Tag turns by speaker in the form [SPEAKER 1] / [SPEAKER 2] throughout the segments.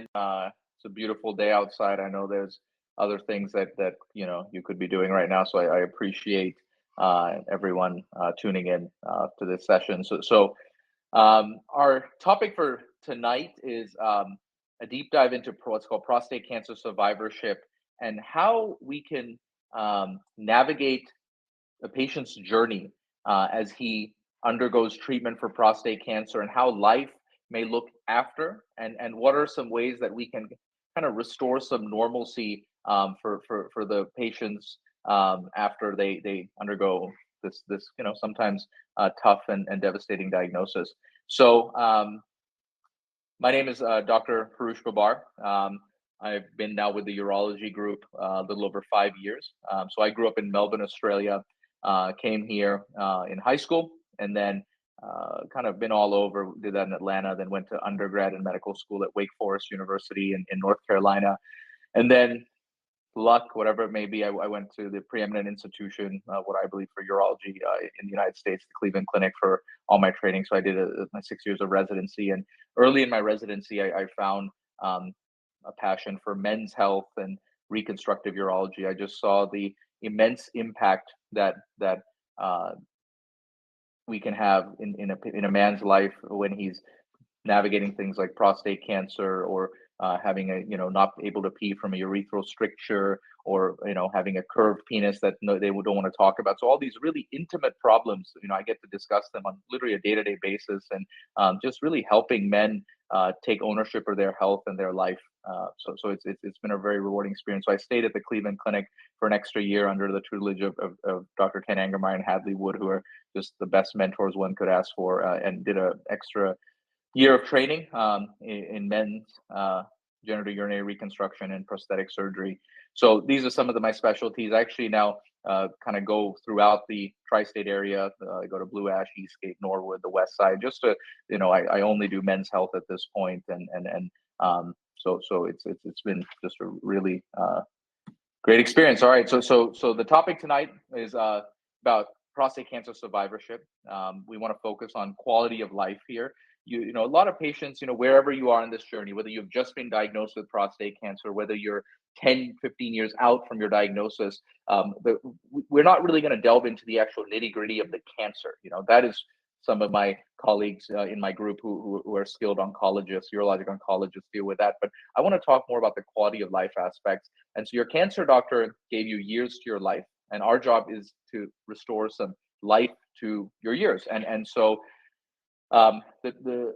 [SPEAKER 1] in. It's a beautiful day outside. I know there's other things that you could be doing right now, so I appreciate everyone tuning in to this session. Our topic for tonight is a deep dive into what's called prostate cancer survivorship and how we can navigate a patient's journey as he undergoes treatment for prostate cancer and how life may look after and what are some ways that we can kind of restore some normalcy for the patients after they undergo this sometimes tough and devastating diagnosis. My name is Dr. Harush Babar. I've been now with the urology group a little over 5 years. So I grew up in Melbourne, Australia, came here in high school, and then kind of been all over, did that in Atlanta, then went to undergrad and medical school at Wake Forest University in North Carolina. And then luck, whatever it may be, I went to the preeminent institution, what I believe for urology in the United States, the Cleveland Clinic, for all my training. So I did my 6 years of residency. And early in my residency, I found a passion for men's health and reconstructive urology. I just saw the immense impact that we can have in a man's life when he's navigating things like prostate cancer or having not able to pee from a urethral stricture or having a curved penis that they don't want to talk about. So all these really intimate problems, I get to discuss them on literally a day-to-day basis, and just really helping men take ownership of their health and their life. So it's been a very rewarding experience. So I stayed at the Cleveland Clinic for an extra year under the tutelage of Dr. Ken Angermeyer and Hadley Wood, who are just the best mentors one could ask for, and did an extra year of training in men's genitourinary reconstruction and prosthetic surgery. So these are some of my specialties. I actually now kind of go throughout the tri-state area. I go to Blue Ash, Eastgate, Norwood, the West Side, just to, I only do men's health at this point, so it's been just a really great experience. All right, so the topic tonight is about prostate cancer survivorship. We want to focus on quality of life here. A lot of patients, wherever you are in this journey, whether you've just been diagnosed with prostate cancer, whether you're 10, 15 years out from your diagnosis, we're not really going to delve into the actual nitty gritty of the cancer. That is some of my colleagues in my group who are skilled oncologists, urologic oncologists, deal with that. But I want to talk more about the quality of life aspects. And so your cancer doctor gave you years to your life, and our job is to restore some life to your years. So the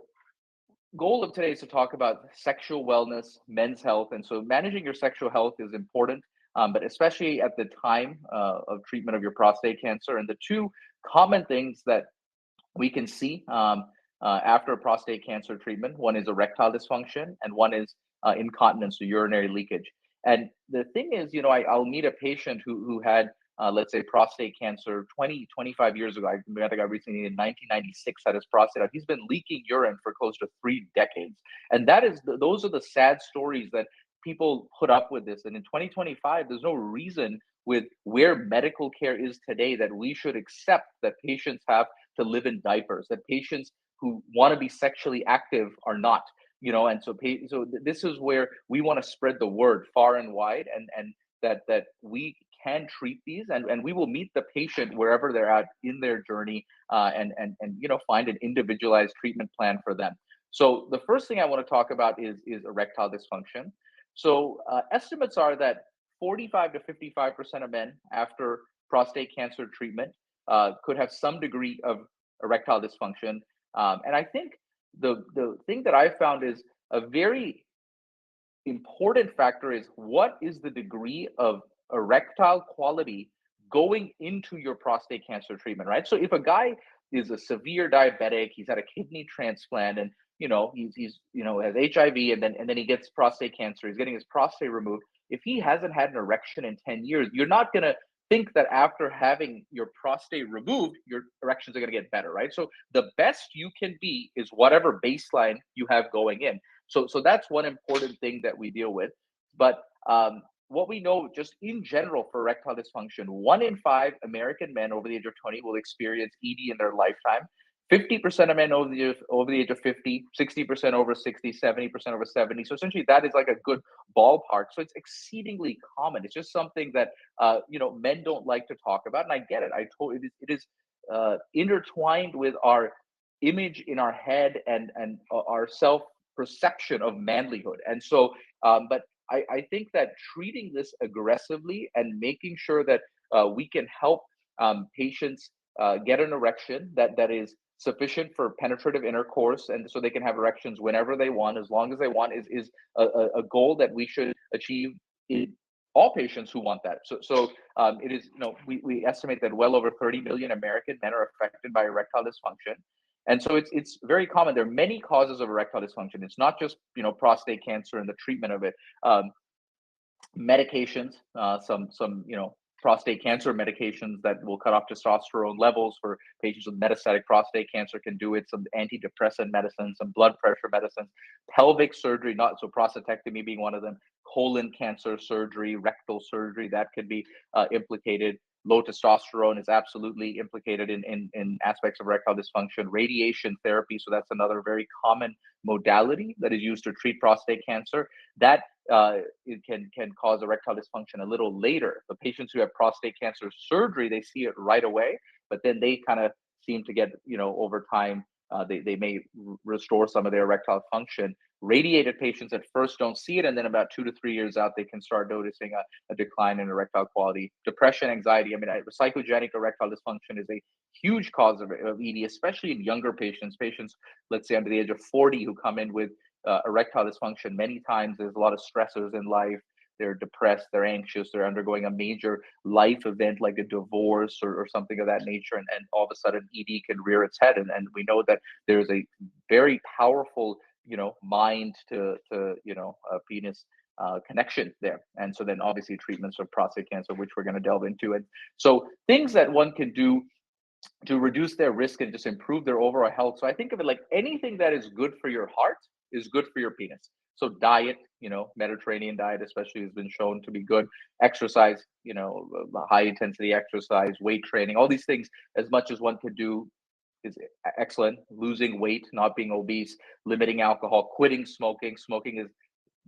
[SPEAKER 1] goal of today is to talk about sexual wellness, men's health. And so managing your sexual health is important, but especially at the time of treatment of your prostate cancer. And the two common things that we can see after prostate cancer treatment, one is erectile dysfunction and one is incontinence or urinary leakage. And the thing is, I'll meet a patient who had let's say prostate cancer 25 years ago. I think I recently in 1996 had his prostate out. He's been leaking urine for close to 3 decades. And those are the sad stories that people put up with this. And in 2025, there's no reason with where medical care is today that we should accept that patients have to live in diapers, that patients who want to be sexually active are not. And so this is where we want to spread the word far and wide, and that we can treat these, and we will meet the patient wherever they're at in their journey, and find an individualized treatment plan for them. So the first thing I want to talk about is erectile dysfunction. So estimates are that 45 to 55% of men after prostate cancer treatment could have some degree of erectile dysfunction. And I think the thing that I found is a very important factor is what is the degree of erectile quality going into your prostate cancer treatment, right? So if a guy is a severe diabetic, he's had a kidney transplant, and he's has HIV, and then he gets prostate cancer, he's getting his prostate removed. If he hasn't had an erection in 10 years, you're not gonna think that after having your prostate removed, your erections are gonna get better, right? So the best you can be is whatever baseline you have going in. So that's one important thing that we deal with. But what we know just in general for erectile dysfunction, 1 in 5 American men over the age of 20 will experience ED in their lifetime. 50% of men over the age of 50, 60% over 60, 70% over 70. So essentially that is like a good ballpark. So it's exceedingly common. It's just something that, men don't like to talk about. And I get it. It is intertwined with our image in our head and our self perception of manlyhood. And so, but I think that treating this aggressively and making sure that we can help patients get an erection that is sufficient for penetrative intercourse, and so they can have erections whenever they want, as long as they want, is a goal that we should achieve in all patients who want that. So it is, we estimate that well over 30 million American men are affected by erectile dysfunction. And so it's very common. There are many causes of erectile dysfunction. It's not just prostate cancer and the treatment of it. Medications, some prostate cancer medications that will cut off testosterone levels for patients with metastatic prostate cancer can do it. Some antidepressant medicines, some blood pressure medicines, pelvic surgery, not so prostatectomy being one of them, colon cancer surgery, rectal surgery that could be implicated. Low testosterone is absolutely implicated in aspects of erectile dysfunction. Radiation therapy, so that's another very common modality that is used to treat prostate cancer. That it can cause erectile dysfunction a little later. The patients who have prostate cancer surgery, they see it right away, but then they kind of seem to get, over time, they may restore some of their erectile function. Radiated patients at first don't see it, and then about 2 to 3 years out, they can start noticing a decline in erectile quality. Depression, anxiety, psychogenic erectile dysfunction is a huge cause of ED, especially in younger patients, let's say under the age of 40, who come in with erectile dysfunction. Many times there's a lot of stressors in life. They're depressed, they're anxious, they're undergoing a major life event like a divorce or something of that nature. And all of a sudden ED can rear its head. And we know that there's a very powerful, mind to penis connection there. And so then obviously treatments of prostate cancer, which we're going to delve into. And so things that one can do to reduce their risk and just improve their overall health. So I think of it like anything that is good for your heart is good for your penis. So diet, Mediterranean diet especially has been shown to be good. Exercise, high intensity exercise, weight training, all these things, as much as one could do, is excellent. Losing weight, not being obese, limiting alcohol, quitting smoking. Smoking is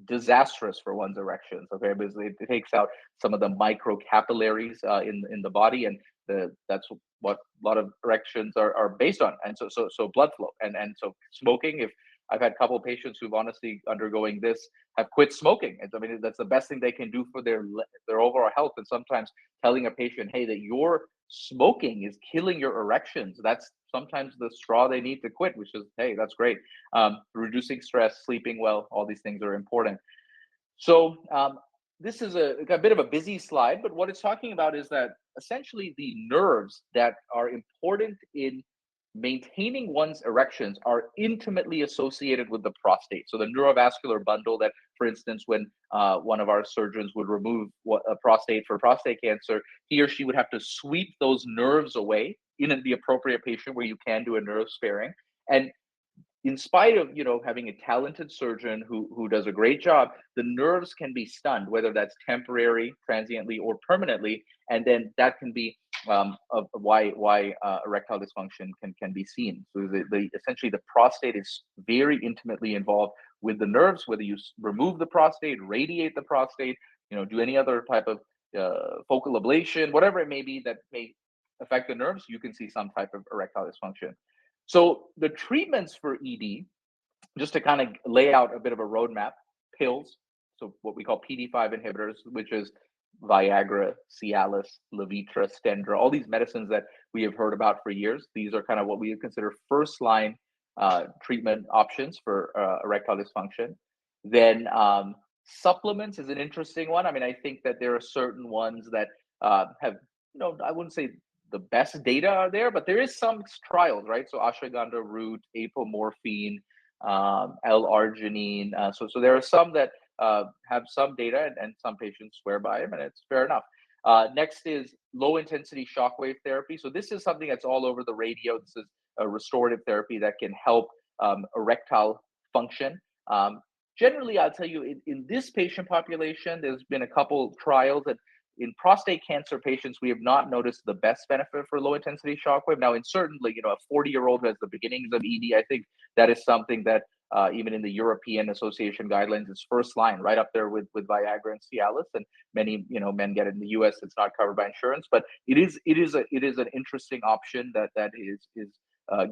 [SPEAKER 1] disastrous for one's erections. Okay, because it takes out some of the microcapillaries in the body, and that's what a lot of erections are based on. And so blood flow, and so smoking. If I've had a couple of patients who've honestly undergoing this have quit smoking. That's the best thing they can do for their overall health. And sometimes telling a patient, hey, that your smoking is killing your erections, that's sometimes the straw they need to quit, which is, hey, that's great. Reducing stress, sleeping well, all these things are important. So this is a bit of a busy slide, but what it's talking about is that essentially the nerves that are important in maintaining one's erections are intimately associated with the prostate. So the neurovascular bundle that, for instance, when one of our surgeons would remove a prostate for prostate cancer, he or she would have to sweep those nerves away in the appropriate patient where you can do a nerve sparing. And in spite of having a talented surgeon who does a great job, the nerves can be stunned, whether that's temporary, transiently, or permanently, and then that can be of why erectile dysfunction can be seen. So essentially the prostate is very intimately involved with the nerves. Whether you remove the prostate, radiate the prostate, do any other type of focal ablation, whatever it may be that may affect the nerves, you can see some type of erectile dysfunction. So the treatments for ED, just to kind of lay out a bit of a roadmap: pills, so what we call PD-5 inhibitors, which is Viagra, Cialis, Levitra, Stendra, all these medicines that we have heard about for years. These are kind of what we consider first line treatment options for erectile dysfunction. Then supplements is an interesting one. I think that there are certain ones that have, I wouldn't say the best data are there, but there is some trials, right? So ashwagandha root, apomorphine, L-arginine. So there are some that have some data, and some patients swear by them, and it's fair enough. Next is low intensity shockwave therapy. So this is something that's all over the radio. This is a restorative therapy that can help erectile function. Generally, I'll tell you, in this patient population, there's been a couple trials that in prostate cancer patients, we have not noticed the best benefit for low intensity shockwave. Now, in certainly, a 40-year-old who has the beginnings of ED, I think that is something that even in the European Association guidelines, is first line, right up there with Viagra and Cialis. And many men get it in the U.S. It's not covered by insurance, but it is an interesting option that is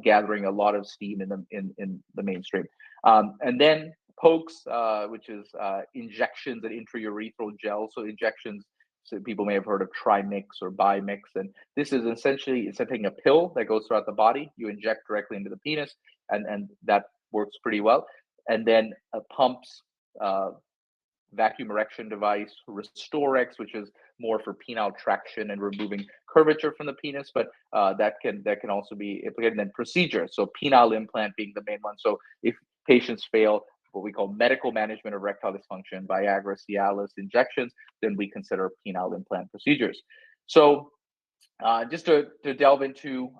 [SPEAKER 1] gathering a lot of steam in the mainstream. And then pokes, which is injections and intraurethral gel. So injections, so people may have heard of trimix or bimix, and this is essentially taking a pill that goes throughout the body. You inject directly into the penis, and that works pretty well. And then pumps, vacuum erection device, Restorex, which is more for penile traction and removing curvature from the penis, but that can also be implicated. And then procedure, so penile implant being the main one. So if patients fail what we call medical management of erectile dysfunction, Viagra, Cialis, injections, then we consider penile implant procedures. So just to delve into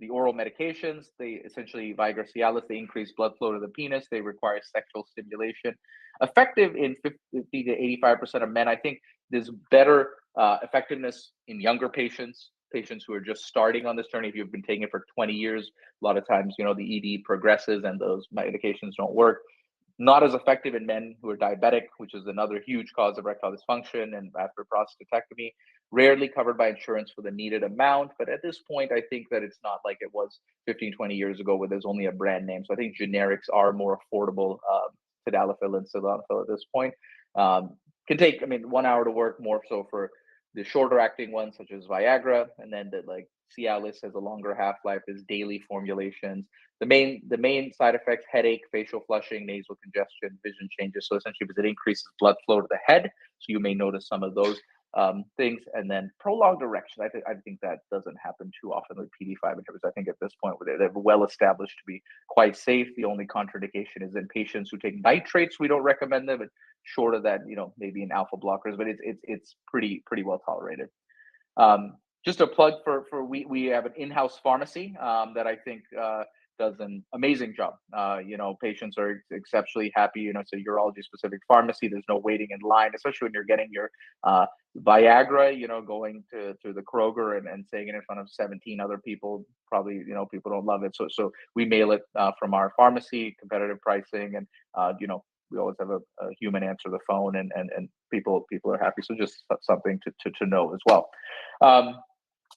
[SPEAKER 1] the oral medications, they essentially, Viagra, Cialis, they increase blood flow to the penis. They require sexual stimulation. Effective in 50 to 85% of men. I think there's better effectiveness in younger patients who are just starting on this journey. If you've been taking it for 20 years, a lot of times, the ED progresses and those medications don't work. Not as effective in men who are diabetic, which is another huge cause of erectile dysfunction and after prostatectomy. Rarely covered by insurance for the needed amount. But at this point, I think that it's not like it was 15, 20 years ago where there's only a brand name. So I think generics are more affordable, tadalafil and sildenafil at this point. Can take, 1 hour to work, more so for the shorter acting ones such as Viagra, and then Cialis has a longer half-life, is daily formulations. The main side effects: headache, facial flushing, nasal congestion, vision changes. So essentially, because it increases blood flow to the head, so you may notice some of those things. And then prolonged erection. I think that doesn't happen too often with PD5 inhibitors. I think at this point, they're well established to be quite safe. The only contraindication is in patients who take nitrates. We don't recommend them, but short of that, maybe in alpha blockers, but it's pretty well tolerated. Just a plug for we have an in-house pharmacy that I think does an amazing job. Patients are exceptionally happy. It's a urology specific pharmacy. There's no waiting in line, especially when you're getting your Viagra, going to the Kroger and saying it in front of 17 other people. Probably, people don't love it. So we mail it from our pharmacy, competitive pricing, and we always have a human answer the phone, and people are happy. So just something to know as well.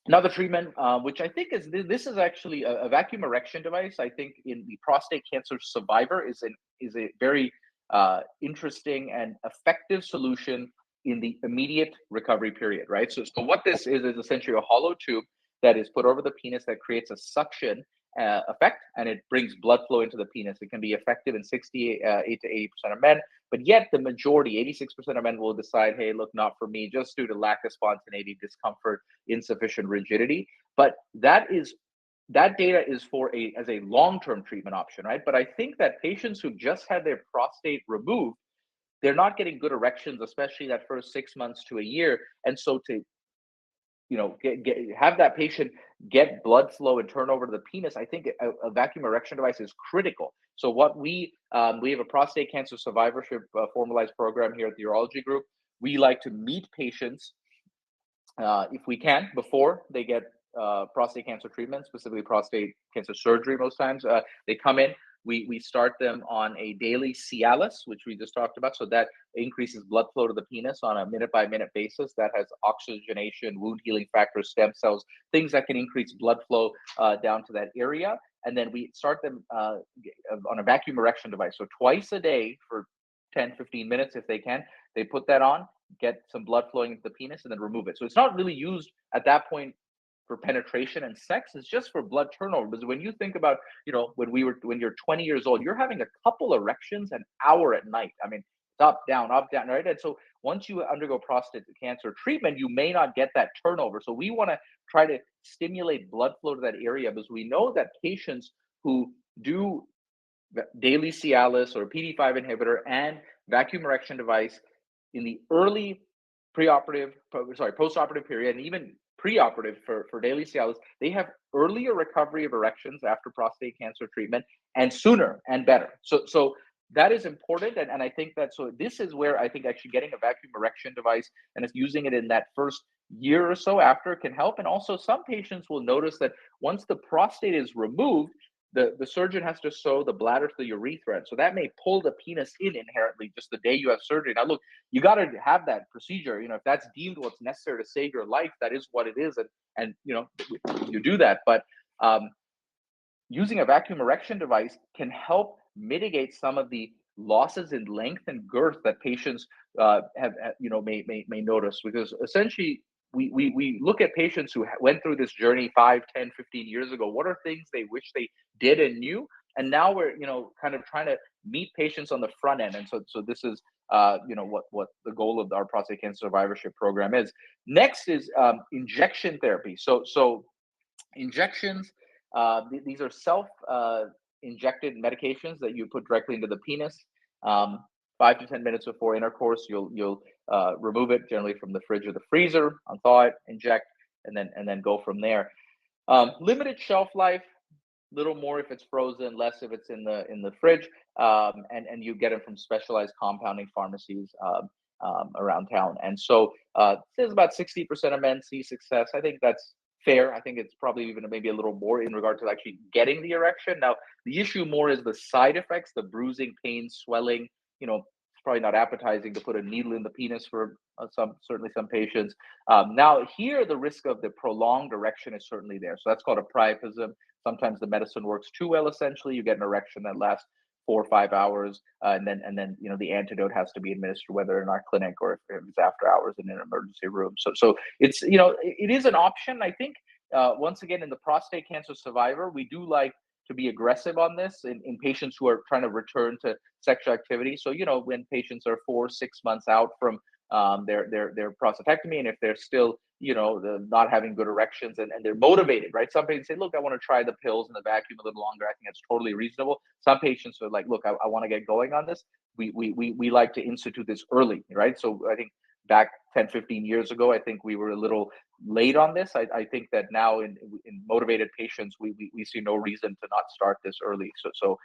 [SPEAKER 1] Another treatment, which I think this is actually a vacuum erection device. I think in the prostate cancer survivor is a very interesting and effective solution in the immediate recovery period, right? So what this is essentially a hollow tube that is put over the penis that creates a suction effect, and it brings blood flow into the penis. It can be effective in 68 to 80% of men, but yet the majority, 86% of men, will decide, hey, look, not for me, just due to lack of spontaneity, discomfort, insufficient rigidity. But that data is as a long-term treatment option, right? But I think that patients who've just had their prostate removed, they're not getting good erections, especially that first 6 months to a year. And so to have that patient get blood flow and turn over to the penis, I think a vacuum erection device is critical. So what we have a prostate cancer survivorship formalized program here at the urology group. We like to meet patients if we can before they get prostate cancer treatment, specifically prostate cancer surgery. Most times they come in. We start them on a daily Cialis, which we just talked about. So that increases blood flow to the penis on a minute-by-minute basis. That has oxygenation, wound healing factors, stem cells, things that can increase blood flow down to that area. And then we start them on a vacuum erection device. So twice a day for 10, 15 minutes if they can. They put that on, get some blood flowing into the penis, and then remove it. So it's not really used at that point for penetration and sex. It's just for blood turnover. Because when you think about, when you're 20 years old, you're having a couple erections an hour at night. Up, down, right? And so once you undergo prostate cancer treatment, you may not get that turnover. So we want to try to stimulate blood flow to that area, because we know that patients who do daily Cialis or PD5 inhibitor and vacuum erection device in the early postoperative period, and even preoperative for daily Cialis, they have earlier recovery of erections after prostate cancer treatment, and sooner and better. So that is important. And I think that, so this is where I think actually getting a vacuum erection device and it's using it in that first year or so after can help. And also some patients will notice that once the prostate is removed, the surgeon has to sew the bladder to the urethra. So that may pull the penis in inherently just the day you have surgery. Now, look, you got to have that procedure. If that's deemed what's necessary to save your life, that is what it is. And you do that. But using a vacuum erection device can help mitigate some of the losses in length and girth that patients may notice, because essentially we look at patients who went through this journey 5, 10, 15 years ago. What are things they wish they did and knew? And now we're kind of trying to meet patients on the front end. And so this is what the goal of our prostate cancer survivorship program is. Next is injection therapy. So injections, these are self-injected medications that you put directly into the penis. 5 to 10 minutes before intercourse, you'll remove it generally from the fridge or the freezer, unthaw it, inject, and then go from there. Limited shelf life, little more if it's frozen, less if it's in the fridge, and you get them from specialized compounding pharmacies around town. And so there's about 60% of men see success. I think that's fair. I think it's probably even maybe a little more in regard to actually getting the erection. Now, the issue more is the side effects, the bruising, pain, swelling. It's probably not appetizing to put a needle in the penis for certainly some patients. Now, here, the risk of the prolonged erection is certainly there. So that's called a priapism. Sometimes the medicine works too well. Essentially, you get an erection that lasts 4 or 5 hours, and then the antidote has to be administered, whether in our clinic or if it's after hours in an emergency room. So it's it is an option. I think once again, in the prostate cancer survivor, we do like to be aggressive on this in patients who are trying to return to sexual activity. So when patients are 4 or 6 months out from their prostatectomy, and if they're still not having good erections and they're motivated, right? Some patients say, look, I want to try the pills and the vacuum a little longer. I think that's totally reasonable. Some patients are like, look, I want to get going on this. We like to institute this early, right? So I think back 10, 15 years ago, I think we were a little late on this. I think that now in motivated patients, we see no reason to not start this early. So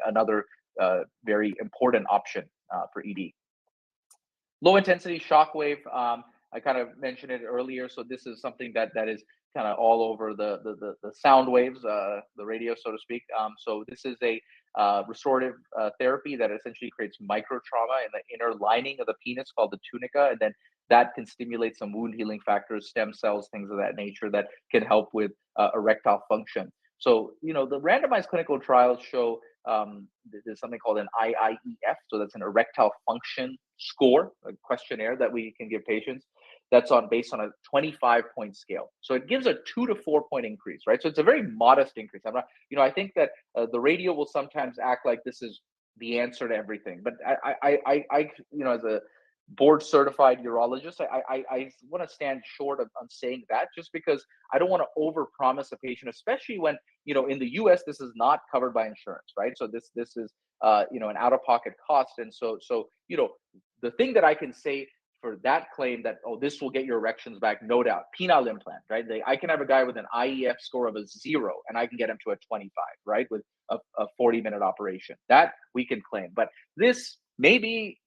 [SPEAKER 1] another very important option for ED. Low intensity shockwave. I kind of mentioned it earlier. So this is something that is kind of all over the sound waves, the radio, so to speak. So this is a restorative therapy that essentially creates micro trauma in the inner lining of the penis called the tunica, and then that can stimulate some wound healing factors, stem cells, things of that nature that can help with erectile function. So the randomized clinical trials show there's something called an IIEF, so that's an erectile function score, a questionnaire that we can give patients. That's based on a 25-point scale. So it gives a 2 to 4 point increase, right? So it's a very modest increase. I'm not, I think that the radio will sometimes act like this is the answer to everything. But I as a board certified urologist, I want to stand short on saying that, just because I don't want to overpromise a patient, especially when in the U.S. this is not covered by insurance, right? So this is an out-of-pocket cost, and so the thing that I can say for that claim that this will get your erections back, no doubt, penile implant, right? I can have a guy with an IEF score of a 0, and I can get him to a 25, right, with a 40-minute operation. That we can claim, but this. Maybe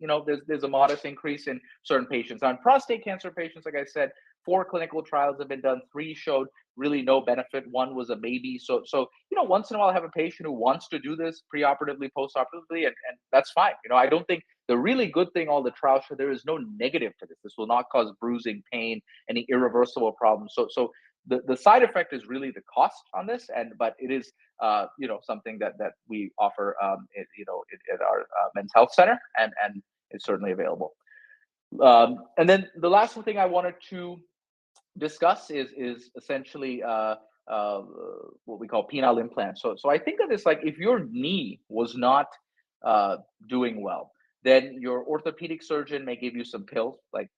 [SPEAKER 1] there's a modest increase in certain patients. On prostate cancer patients, like I said, 4 clinical trials have been done. 3 showed really no benefit. 1 was a maybe. So once in a while I have a patient who wants to do this preoperatively, postoperatively, and that's fine. I don't think the really good thing, all the trials show there is no negative to this. This will not cause bruising, pain, any irreversible problems. So the side effect is really the cost on this, but it is something that we offer at our men's health center, and it's certainly available. And then the last thing I wanted to discuss is essentially what we call penile implants. So I think of this like, if your knee was not doing well, then your orthopedic surgeon may give you some pills like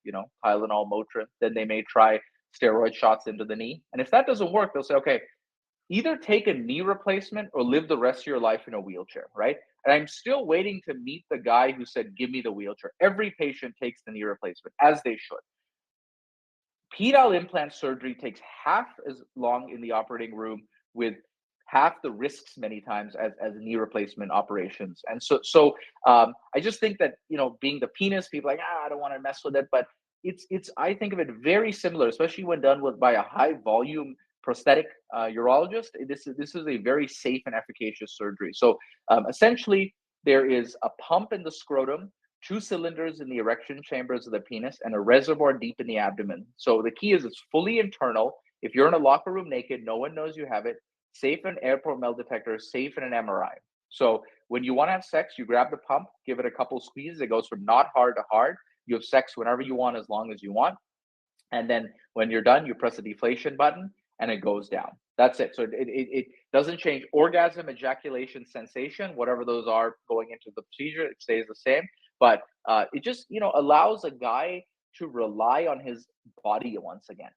[SPEAKER 1] Tylenol, Motrin. Then they may try steroid shots into the knee, and if that doesn't work, they'll say, okay, either take a knee replacement or live the rest of your life in a wheelchair, right? And I'm still waiting to meet the guy who said, give me the wheelchair. Every patient takes the knee replacement, as they should. Penile implant surgery takes half as long in the operating room, with half the risks many times as knee replacement operations. And I just think that, being the penis, people are like, I don't want to mess with it, but it's I think of it very similar, especially when done by a high volume prosthetic urologist. This is a very safe and efficacious surgery. So essentially, there is a pump in the scrotum, two cylinders in the erection chambers of the penis, and a reservoir deep in the abdomen. So the key is it's fully internal. If you're in a locker room naked, no one knows you have it. Safe in airport metal detector, safe in an MRI. So when you want to have sex, you grab the pump, give it a couple squeezes. It goes from not hard to hard. You have sex whenever you want, as long as you want. And then when you're done, you press the deflation button and it goes down. That's it. So it doesn't change orgasm, ejaculation, sensation, whatever those are going into the procedure, it stays the same. But it just, allows a guy to rely on his body once again.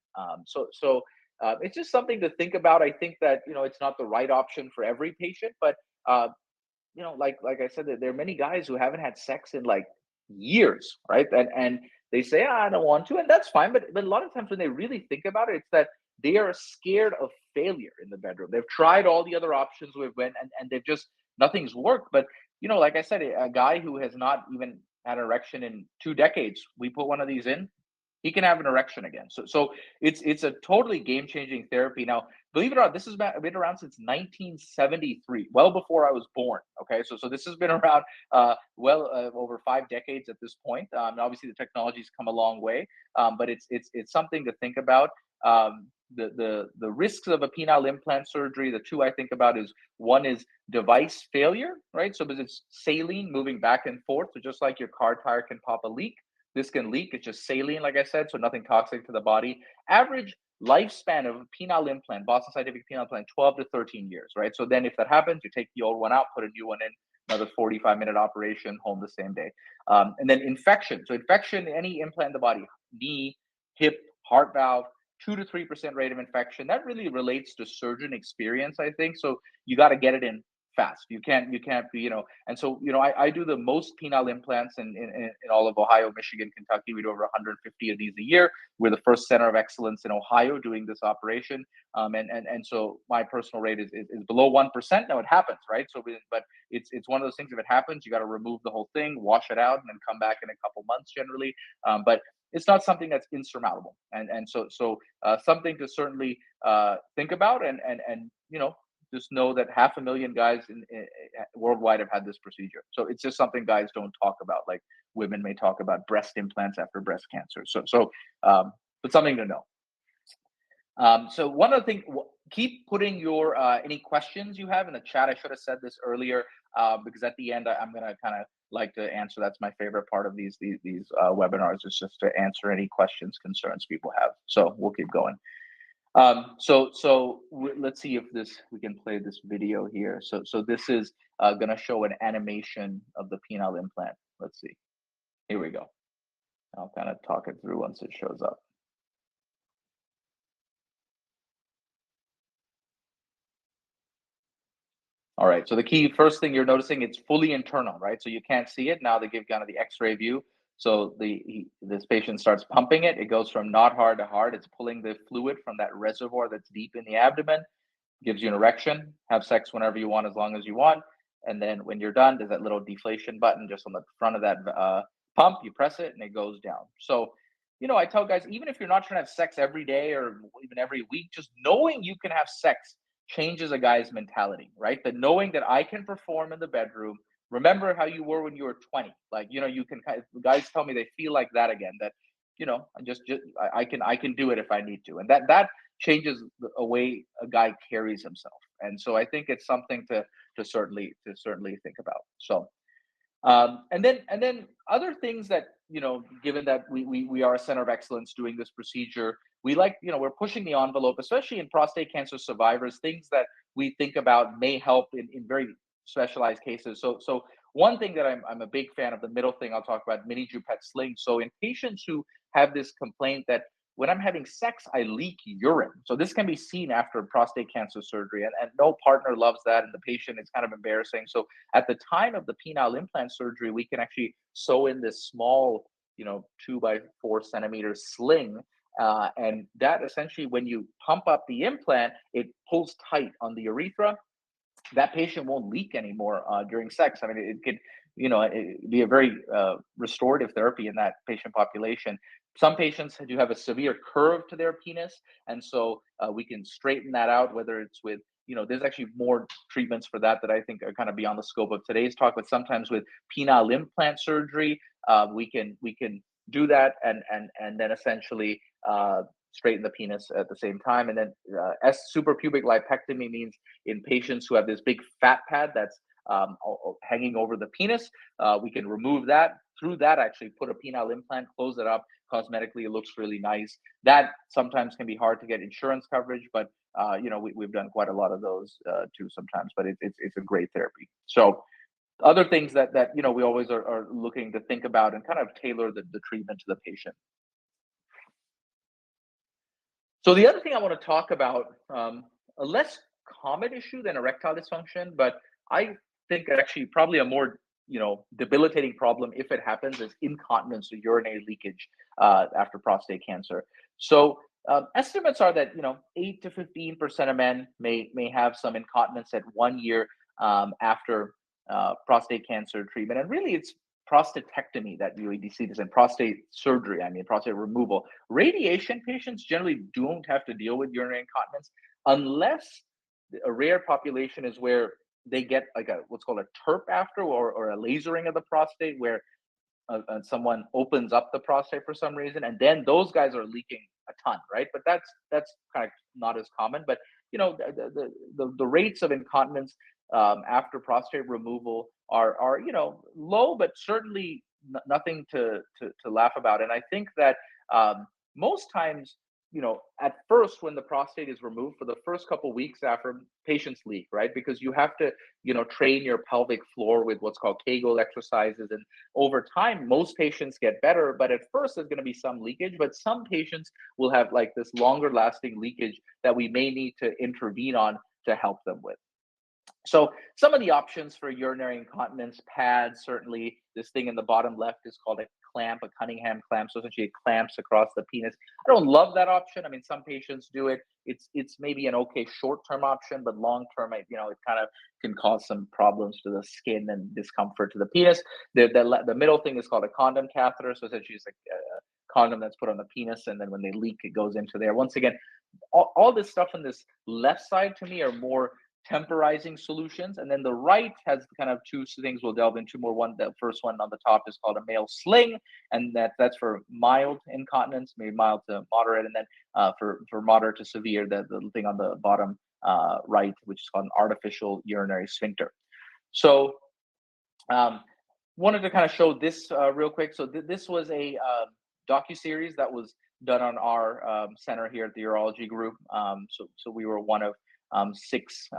[SPEAKER 1] It's just something to think about. I think that, it's not the right option for every patient, but like I said, there are many guys who haven't had sex in like years, right? And they say, I don't want to, and that's fine. But a lot of times when they really think about it, it's that they are scared of failure in the bedroom. They've tried all the other options we've went, and they've just nothing's worked. But like I said, a guy who has not even had an erection in 2 decades, we put one of these in, he can have an erection again. So it's a totally game changing therapy. Now, believe it or not, this has been around since 1973, well before I was born. Okay, so this has been around over 5 decades at this point. Obviously, the technology's come a long way, but it's something to think about. The risks of a penile implant surgery, the two I think about is, one is device failure, right? So because it's saline moving back and forth, so just like your car tire can pop a leak, this can leak. It's just saline, like I said, so nothing toxic to the body. Average lifespan of a penile implant, Boston Scientific penile implant, 12 to 13 years, right? So then if that happens, you take the old one out, put a new one in, another 45-minute operation, home the same day. And then infection. So infection, any implant in the body, knee, hip, heart valve, 2 to 3% rate of infection. That really relates to surgeon experience, I think. So you got to get it in fast. You can't be, and so, I do the most penile implants in all of Ohio, Michigan, Kentucky. We do over 150 of these a year. We're the first center of excellence in Ohio doing this operation. And so my personal rate is below 1%. Now it happens, right? But it's one of those things. If it happens, you got to remove the whole thing, wash it out, and then come back in a couple months generally. But it's not something that's insurmountable. And so something to certainly think about, and just know that 500,000 guys worldwide have had this procedure. So it's just something guys don't talk about, like women may talk about breast implants after breast cancer. But something to know. So one other thing, keep putting your any questions you have in the chat. I should have said this earlier, because at the end I'm gonna kind of like to answer. That's my favorite part of these webinars, is just to answer any questions, concerns people have. So we'll keep going. Let's see if we can play this video here. So this is going to show an animation of the penile implant. Let's see. Here we go. I'll kind of talk it through once it shows up. All right. So the key first thing you're noticing, it's fully internal, right? So you can't see it. Now they give kind of the X-ray view. So this patient starts pumping it. It goes from not hard to hard. It's pulling the fluid from that reservoir that's deep in the abdomen, gives you an erection. Have sex whenever you want, as long as you want. And then when you're done, there's that little deflation button just on the front of that pump. You press it and it goes down. So, I tell guys, even if you're not trying to have sex every day or even every week, just knowing you can have sex changes a guy's mentality, right? That knowing that I can perform in the bedroom. Remember how you were when you were 20. Like, you can guys tell me they feel like that again, that, I can do it if I need to. And that changes the way a guy carries himself. And so I think it's something to certainly think about. So, and then other things that, given that we are a center of excellence doing this procedure, we like, we're pushing the envelope, especially in prostate cancer survivors, things that we think about may help in very specialized cases. So one thing that I'm a big fan of, the middle thing I'll talk about, mini Jupet sling. So in patients who have this complaint that when I'm having sex, I leak urine. So this can be seen after prostate cancer surgery, and no partner loves that, and the patient is kind of embarrassing. So at the time of the penile implant surgery, we can actually sew in this small, 2 by 4 centimeter sling And that essentially, when you pump up the implant, it pulls tight on the urethra. That patient won't leak anymore during sex. I mean, it could, it be a very restorative therapy in that patient population. Some patients do have a severe curve to their penis, and so we can straighten that out. Whether it's with, there's actually more treatments for that I think are kind of beyond the scope of today's talk. But sometimes with penile implant surgery, we can do that, and then essentially straighten the penis at the same time. And then suprapubic lipectomy means in patients who have this big fat pad that's hanging over the penis, we can remove that. Through that, actually put a penile implant, close it up. Cosmetically, it looks really nice. That sometimes can be hard to get insurance coverage, but we've done quite a lot of those too sometimes. But it's a great therapy. So other things that we always are looking to think about and kind of tailor the treatment to the patient. So the other thing I want to talk about, a less common issue than erectile dysfunction, but I think actually probably a more debilitating problem if it happens, is incontinence or urinary leakage after prostate cancer. So estimates are that 8 to 15% of men may have some incontinence at 1 year after prostate cancer treatment, and really it's prostatectomy that you see this in, prostate surgery, prostate removal. Radiation patients generally don't have to deal with urinary incontinence unless a rare population is where they get like what's called a TURP after, or a lasering of the prostate, where someone opens up the prostate for some reason, and then those guys are leaking a ton, right? But that's kind of not as common. But the rates of incontinence after prostate removal are low, but certainly nothing to laugh about. And I think that most times, at first, when the prostate is removed, for the first couple weeks after, patients leak, right? Because you have to, train your pelvic floor with what's called Kegel exercises. And over time, most patients get better, but at first there's going to be some leakage, but some patients will have like this longer lasting leakage that we may need to intervene on to help them with. So some of the options for urinary incontinence pads, certainly this thing in the bottom left is called a clamp, a Cunningham clamp. So essentially it clamps across the penis. I don't love that option. I mean, some patients do it. It's maybe an okay short-term option, but long-term, it kind of can cause some problems to the skin and discomfort to the penis. The middle thing is called a condom catheter. So essentially it's like a condom that's put on the penis, and then when they leak, it goes into there. Once again, all this stuff on this left side to me are more temporizing solutions, and then the right has kind of two things we'll delve into more. The first one on the top is called a male sling, and that's for mild incontinence, maybe mild to moderate, and then for moderate to severe, the thing on the bottom right, which is called an artificial urinary sphincter. So wanted to kind of show this real quick. So this was a docuseries that was done on our center here at the urology group. So we were one of 6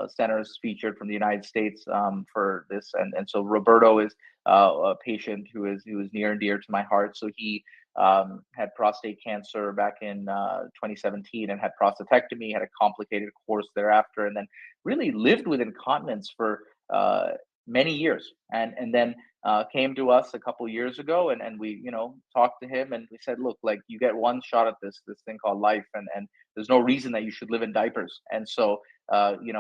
[SPEAKER 1] centers featured from the United States for this, and so Roberto is a patient who is near and dear to my heart. So he had prostate cancer back in 2017 and had prostatectomy, had a complicated course thereafter, and then really lived with incontinence for many years, and then came to us a couple years ago, and we talked to him, and we said, look, like, you get one shot at this thing called life, and there's no reason that you should live in diapers. And so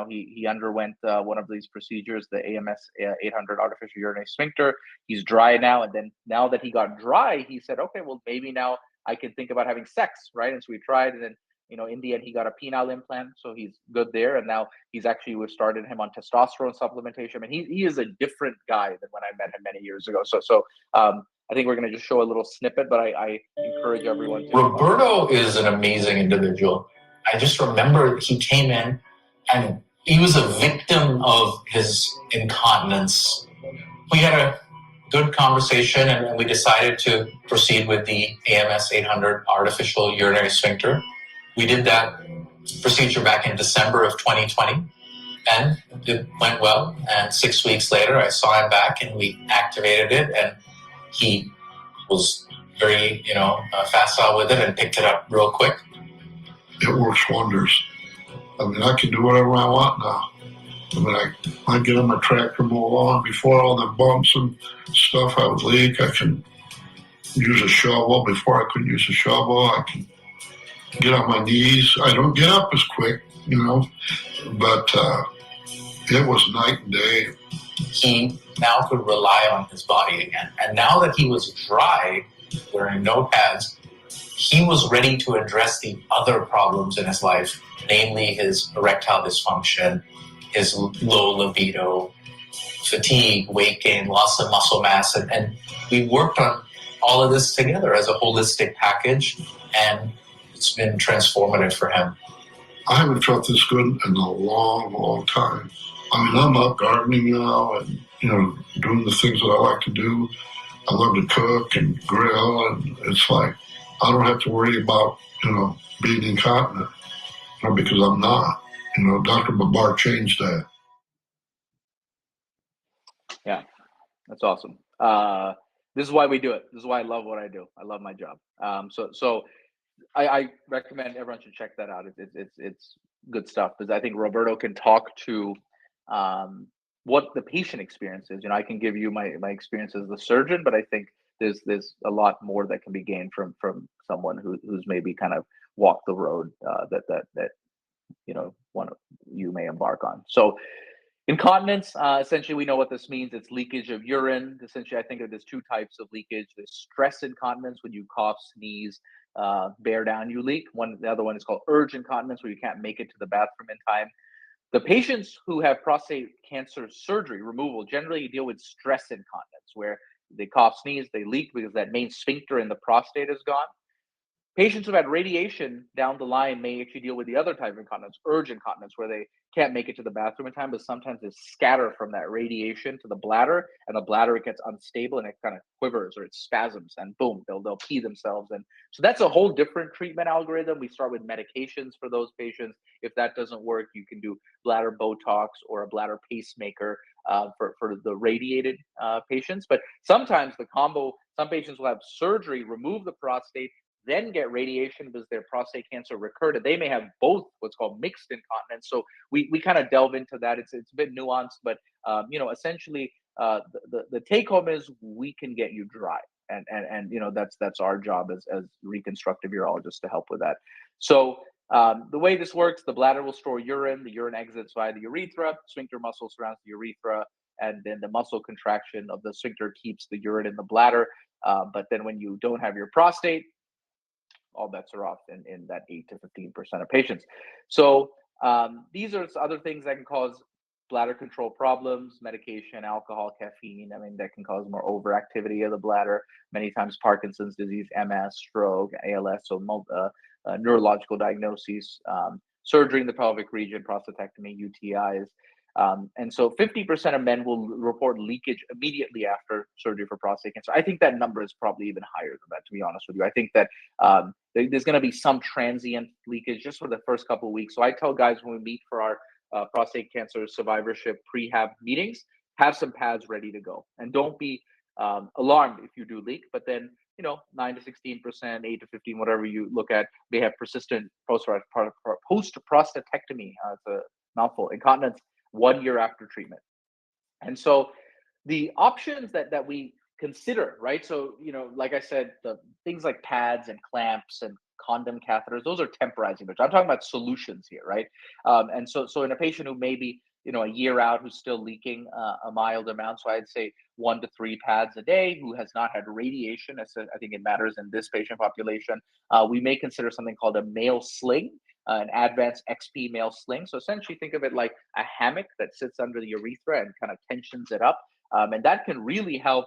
[SPEAKER 1] he underwent one of these procedures, the AMS 800 artificial urinary sphincter. He's dry now, and then now that he got dry, he said, okay, well, maybe now I can think about having sex, right? And so we tried, and then in the end, he got a penile implant, so he's good there. And now we've started him on testosterone supplementation. And he is a different guy than when I met him many years ago. So I think we're going to just show a little snippet, but I encourage everyone to.
[SPEAKER 2] Roberto is an amazing individual. I just remember he came in and he was a victim of his incontinence. We had a good conversation, and we decided to proceed with the AMS 800 artificial urinary sphincter. We did that procedure back in December of 2020, and it went well. And 6 weeks later, I saw him back, and we activated it, and he was very, facile with it and picked it up real quick.
[SPEAKER 3] It works wonders. I mean, I can do whatever I want now. I mean, I get on my tractor, mow lawn. Before all the bumps and stuff, I would leak. I can use a shovel. Before I couldn't use a shovel. I can get on my knees. I don't get up as quick, but it was night and day.
[SPEAKER 2] He now could rely on his body again. And now that he was dry, wearing no pads, he was ready to address the other problems in his life, namely his erectile dysfunction, his low libido, fatigue, weight gain, loss of muscle mass. And we worked on all of this together as a holistic package, and it's been transformative for him.
[SPEAKER 3] I haven't felt this good in a long, long time. I mean, I'm out gardening now and, doing the things that I like to do. I love to cook and grill, and it's like I don't have to worry about, being incontinent, because I'm not. Dr. Babar changed that.
[SPEAKER 1] Yeah, that's awesome. This is why we do it. This is why I love what I do. I love my job. So I recommend everyone should check that out. It's good stuff, because I think Roberto can talk to what the patient experience is. I can give you my experience as the surgeon, but I think there's a lot more that can be gained from someone who's maybe kind of walked the road that one of you may embark on. So incontinence, essentially, we know what this means. It's leakage of urine. Essentially, I think there's two types of leakage. There's stress incontinence, when you cough, sneeze, bear down, you leak. The other one is called urge incontinence, where you can't make it to the bathroom in time. The patients who have prostate cancer surgery removal generally deal with stress incontinence, where they cough, sneeze, they leak because that main sphincter in the prostate is gone. Patients who've had radiation down the line may actually deal with the other type of incontinence, urge incontinence, where they can't make it to the bathroom in time, but sometimes they scatter from that radiation to the bladder, and the bladder gets unstable and it kind of quivers or it spasms, and boom, they'll pee themselves. And so that's a whole different treatment algorithm. We start with medications for those patients. If that doesn't work, you can do bladder Botox or a bladder pacemaker for the radiated patients. But sometimes the combo, some patients will have surgery, remove the prostate, then get radiation because their prostate cancer recurred, and they may have both what's called mixed incontinence. So we kind of delve into that. It's a bit nuanced, but essentially the take home is we can get you dry, and that's our job as reconstructive urologists to help with that. So the way this works, the bladder will store urine. The urine exits via the urethra. Sphincter muscle surrounds the urethra, and then the muscle contraction of the sphincter keeps the urine in the bladder. But then when you don't have your prostate, all bets are off in that 8 to 15% of patients. So these are other things that can cause bladder control problems: medication, alcohol, caffeine. I mean, that can cause more overactivity of the bladder. Many times Parkinson's disease, MS, stroke, ALS, so neurological diagnoses, surgery in the pelvic region, prostatectomy, UTIs. And so 50% of men will report leakage immediately after surgery for prostate cancer. I think that number is probably even higher than that, to be honest with you. I think that there's going to be some transient leakage just for the first couple of weeks. So I tell guys when we meet for our prostate cancer survivorship prehab meetings, have some pads ready to go. And don't be alarmed if you do leak, but then 9 to 16%, 8 to 15, whatever you look at, may have persistent post-prostatectomy. It's a mouthful. Incontinence 1 year after treatment. And so the options that we consider, right? So, like I said, the things like pads and clamps and condom catheters, those are temporizing measures. I'm talking about solutions here, right? And so in a patient who may be, a year out, who's still leaking a mild amount, so I'd say 1 to 3 pads a day, who has not had radiation, I think it matters in this patient population, we may consider something called a male sling, an advanced XP male sling. So essentially think of it like a hammock that sits under the urethra and kind of tensions it up. And that can really help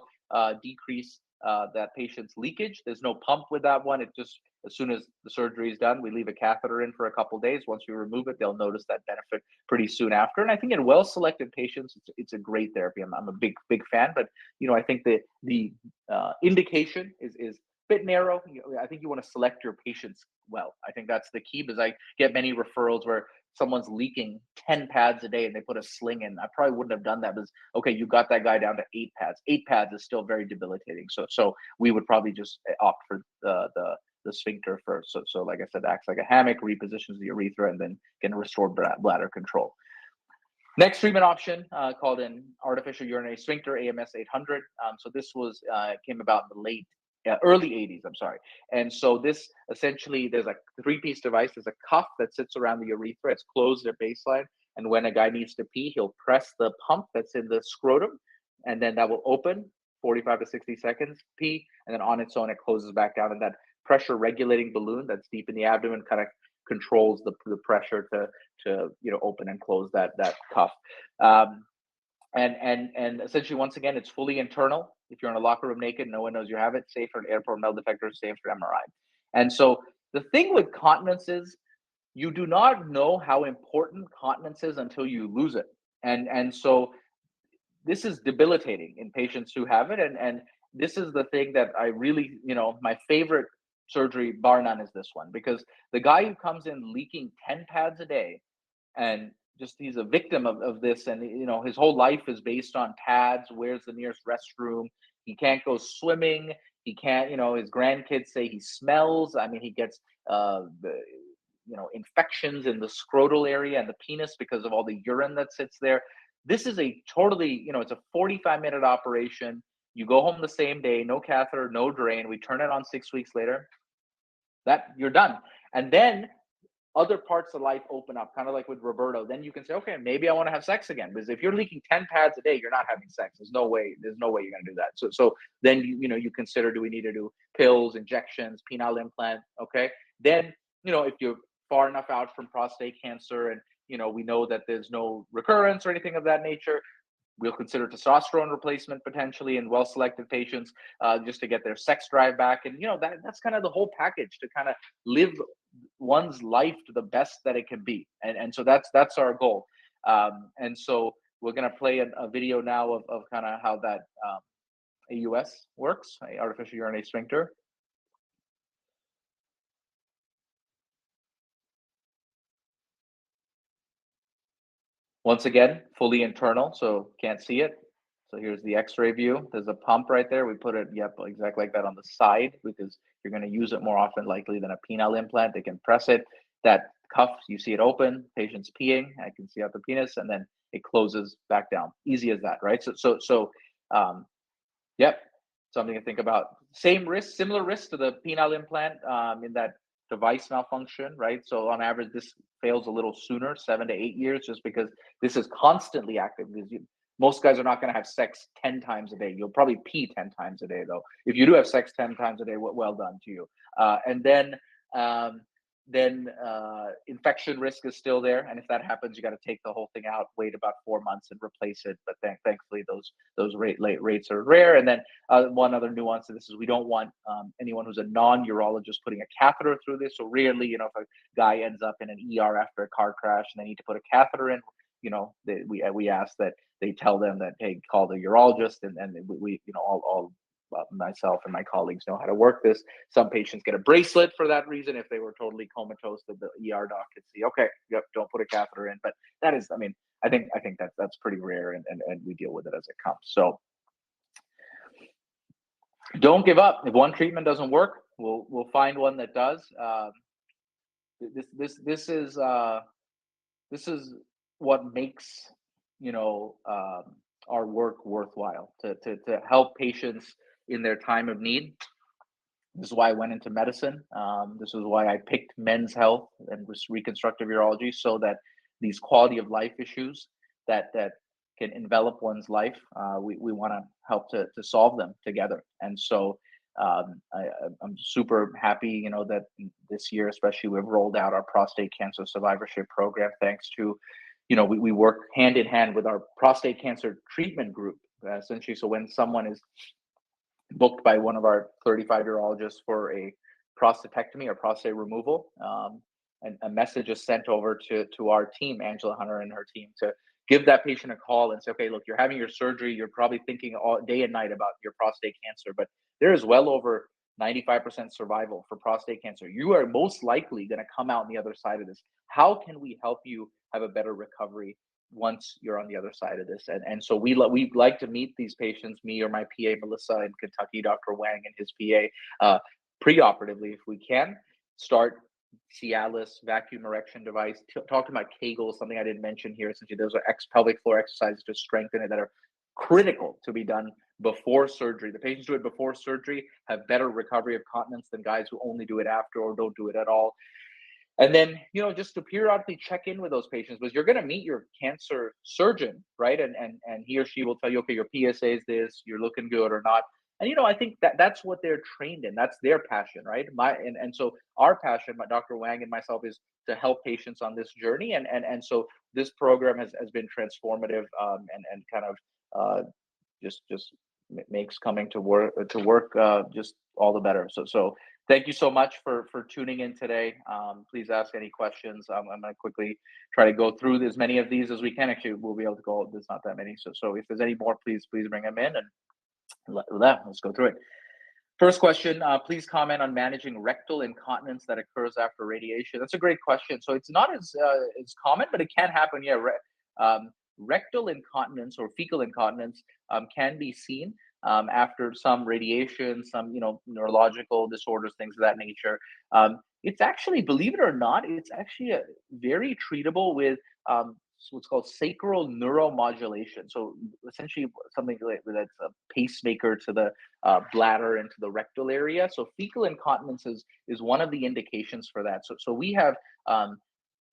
[SPEAKER 1] decrease that patient's leakage. There's no pump with that one. It just, as soon as the surgery is done, we leave a catheter in for a couple of days. Once we remove it, they'll notice that benefit pretty soon after. And I think in well-selected patients, it's a great therapy. I'm a big fan, but I think that the indication is a bit narrow. I think you want to select your patients well. I think that's the key, because I get many referrals where someone's leaking 10 pads a day and they put a sling in. I probably wouldn't have done that, because okay, you got that guy down to 8 pads. 8 pads is still very debilitating. So we would probably just opt for the sphincter first. So like I said, acts like a hammock, repositions the urethra, and then can restore bladder control. Next treatment option called an artificial urinary sphincter, AMS 800. So this came about in the late early 80s, I'm sorry. And so this essentially, there's a three-piece device. There's a cuff that sits around the urethra. It's closed at baseline. And when a guy needs to pee, he'll press the pump that's in the scrotum, and then that will open 45 to 60 seconds, pee, and then on its own, it closes back down. And that pressure regulating balloon that's deep in the abdomen kind of controls the pressure to open and close that cuff. And essentially, once again, it's fully internal. If you're in a locker room naked, no one knows you have it. Safe for an airport metal detector, safe for MRI. And so the thing with continence is you do not know how important continence is until you lose it. And so this is debilitating in patients who have it. And this is the thing that I really, my favorite surgery, bar none, is this one, because the guy who comes in leaking 10 pads a day and just he's a victim of this, and his whole life is based on pads. Where's the nearest restroom? He can't go swimming. He can't, his grandkids say he smells. I mean, he gets infections in the scrotal area and the penis because of all the urine that sits there. This is a totally, it's a 45-minute operation. You go home the same day, no catheter, no drain. We turn it on 6 weeks later. That you're done. And then other parts of life open up, kind of like with Roberto. Then you can say, okay, maybe I want to have sex again. Because if you're leaking 10 pads a day, you're not having sex. There's no way you're going to do that. So then you consider, do we need to do pills, injections, penile implant? Okay. Then, if you're far enough out from prostate cancer and we know that there's no recurrence or anything of that nature, we'll consider testosterone replacement potentially in well-selected patients, just to get their sex drive back. And that's kind of the whole package to kind of live one's life to the best that it can be. And so that's our goal. And so we're going to play a video now of kind of how that AUS works, artificial urinary sphincter. Once again, fully internal, so can't see it. So here's the X-ray view. There's a pump right there. We put it, exactly like that on the side, because you're going to use it more often likely than a penile implant. They can press it. That cuff, you see it open. Patient's peeing. I can see out the penis, and then it closes back down. Easy as that, right? Something to think about. Same risk, similar risk to the penile implant in that device malfunction, right? So on average, this fails a little sooner, 7 to 8 years, just because this is constantly active. Because most guys are not going to have sex 10 times a day. You'll probably pee 10 times a day, though. If you do have sex 10 times a day, well done to you. And then infection risk is still there. And if that happens, you got to take the whole thing out, wait about 4 months and replace it. But thankfully, those rates are rare. And then one other nuance to this is we don't want anyone who's a non-urologist putting a catheter through this. So rarely, if a guy ends up in an ER after a car crash and they need to put a catheter in, we ask that they tell them that, hey, call the urologist, and we all myself and my colleagues know how to work this. Some patients get a bracelet for that reason. If they were totally comatose, the ER doc could see, okay, yep, don't put a catheter in. But that is, I think that's pretty rare, and we deal with it as it comes. So don't give up. If one treatment doesn't work, we'll find one that does. This is what makes our work worthwhile, to help patients in their time of need. This is why I went into medicine. This is why I picked men's health and reconstructive urology, so that these quality of life issues that can envelop one's life, we want to help to solve them together. And so I'm super happy, that this year, especially, we've rolled out our prostate cancer survivorship program, thanks to, we work hand in hand with our prostate cancer treatment group, essentially. So when someone is booked by one of our 35 urologists for a prostatectomy or prostate removal, and a message is sent over to our team, Angela Hunter and her team, to give that patient a call and say, okay, look, you're having your surgery. You're probably thinking all day and night about your prostate cancer, but there is well over 95% survival for prostate cancer. You are most likely going to come out on the other side of this. How can we help you have a better recovery once you're on the other side of this? And so we like to meet these patients, me or my PA, Melissa, in Kentucky, Dr. Wang and his PA, preoperatively if we can. Start Cialis vacuum erection device. Talking about Kegel, something I didn't mention here. Essentially, those are pelvic floor exercises to strengthen it that are critical to be done before surgery. The patients who do it before surgery have better recovery of continence than guys who only do it after or don't do it at all. And then, just to periodically check in with those patients, because you're going to meet your cancer surgeon, right? And he or she will tell you, okay, your PSA is this, you're looking good or not. And I think that's what they're trained in. That's their passion, right? And so our passion, my Dr. Wang and myself, is to help patients on this journey. And so this program has been transformative, and kind of just makes coming to work just all the better. So thank you so much for tuning in today. Please ask any questions. I'm going to quickly try to go through as many of these as we can. Actually, we'll be able to go. There's not that many. So if there's any more, please bring them in, and let's go through it. First question, please comment on managing rectal incontinence that occurs after radiation. That's a great question. So it's not as common, but it can happen. Yeah, rectal incontinence or fecal incontinence can be seen after some radiation, some neurological disorders, things of that nature. It's actually, believe it or not, it's actually very treatable with what's called sacral neuromodulation. So essentially, something that's a pacemaker to the bladder and to the rectal area. So fecal incontinence is one of the indications for that. So we have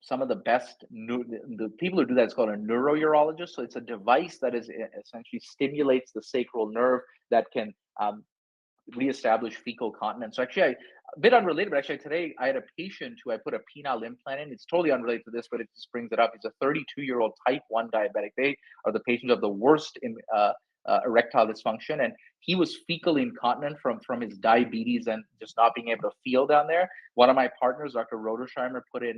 [SPEAKER 1] some of the best the people who do that is called a neurourologist. So it's a device that is essentially stimulates the sacral nerve that can reestablish fecal continence. So actually, a bit unrelated, but actually today I had a patient who I put a penile implant in. It's totally unrelated to this, but it just brings it up. He's a 32-year-old type 1 diabetic. They are the patients of the worst in erectile dysfunction, and he was fecally incontinent from his diabetes and just not being able to feel down there. One of my partners, Dr. Rodersheimer, put in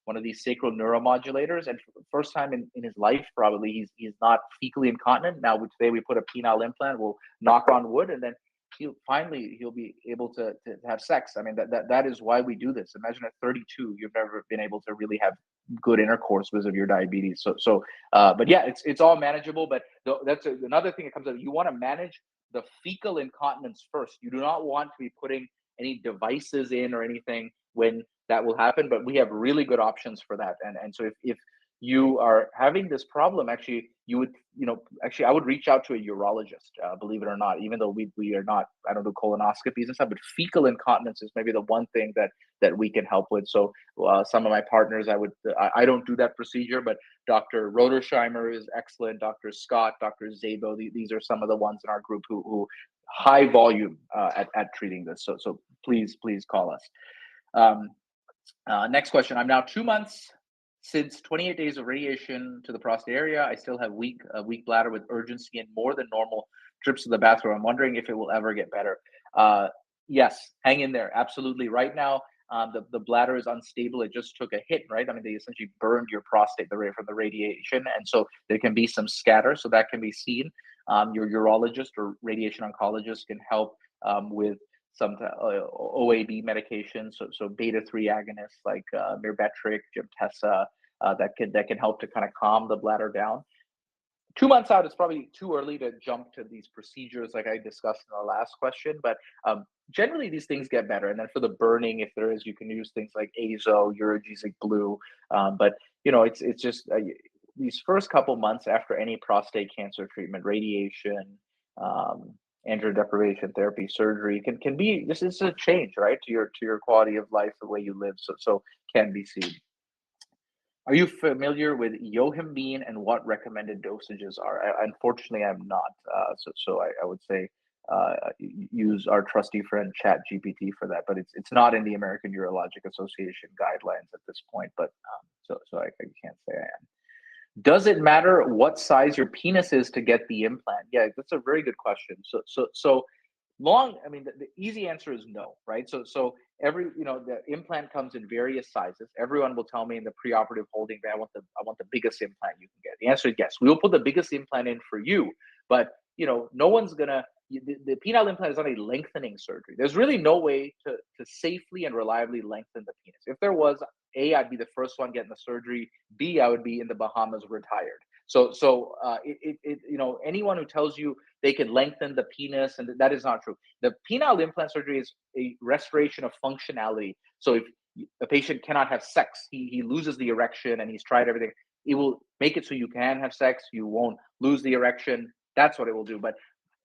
[SPEAKER 1] one of these sacral neuromodulators, and for the first time in his life, probably he's not fecally incontinent. Now today we put a penile implant. We'll knock on wood, and then he'll be able to have sex. I mean, that is why we do this. Imagine at 32, you've never been able to really have good intercourse because of your diabetes. But yeah, it's all manageable. But that's another thing that comes up. You want to manage the fecal incontinence first. You do not want to be putting any devices in or anything when that will happen. But we have really good options for that. And so if you are having this problem, actually, you would, actually, I would reach out to a urologist, believe it or not, even though we are not, I don't do colonoscopies and stuff, but fecal incontinence is maybe the one thing that we can help with. So some of my partners, I don't do that procedure, but Dr. Rodersheimer is excellent, Dr. Scott, Dr. Zabo, these are some of the ones in our group who high volume at treating this. So please call us. Next question. I'm now 2 months since 28 days of radiation to the prostate area. I still have weak bladder with urgency and more than normal trips to the bathroom. I'm wondering if it will ever get better. Yes, hang in there. Absolutely. Right now, the bladder is unstable. It just took a hit, right? I mean, they essentially burned your prostate from the radiation, and so there can be some scatter. So that can be seen. Your urologist or radiation oncologist can help with some OAB medications, so beta-3 agonists like Mirbetriq, Gemtesa, that can help to kind of calm the bladder down. 2 months out, it's probably too early to jump to these procedures like I discussed in the last question, but generally these things get better. And then for the burning, if there is, you can use things like azo, urogesic blue. But it's just these first couple months after any prostate cancer treatment, radiation, androgen deprivation therapy, surgery can be, this is a change, right, to your quality of life, the way you live. So can be seen. Are you familiar with yohimbine and what recommended dosages are? Unfortunately, I'm not. So I would say use our trusty friend ChatGPT for that, but it's not in the American Urologic Association guidelines at this point. But so I can't say I am. Does it matter what size your penis is to get the implant? Yeah, that's a very good question. So long, I mean, the easy answer is no, right? So every, the implant comes in various sizes. Everyone will tell me in the preoperative holding that I want the biggest implant you can get. The answer is yes. We will put the biggest implant in for you, but no one's gonna. The penile implant is not a lengthening surgery. There's really no way to safely and reliably lengthen the penis. If there was, A, I'd be the first one getting the surgery. B, I would be in the Bahamas retired. So anyone who tells you they can lengthen the penis, and that is not true. The penile implant surgery is a restoration of functionality. So if a patient cannot have sex, he loses the erection, and he's tried everything, it will make it so you can have sex. You won't lose the erection. That's what it will do. But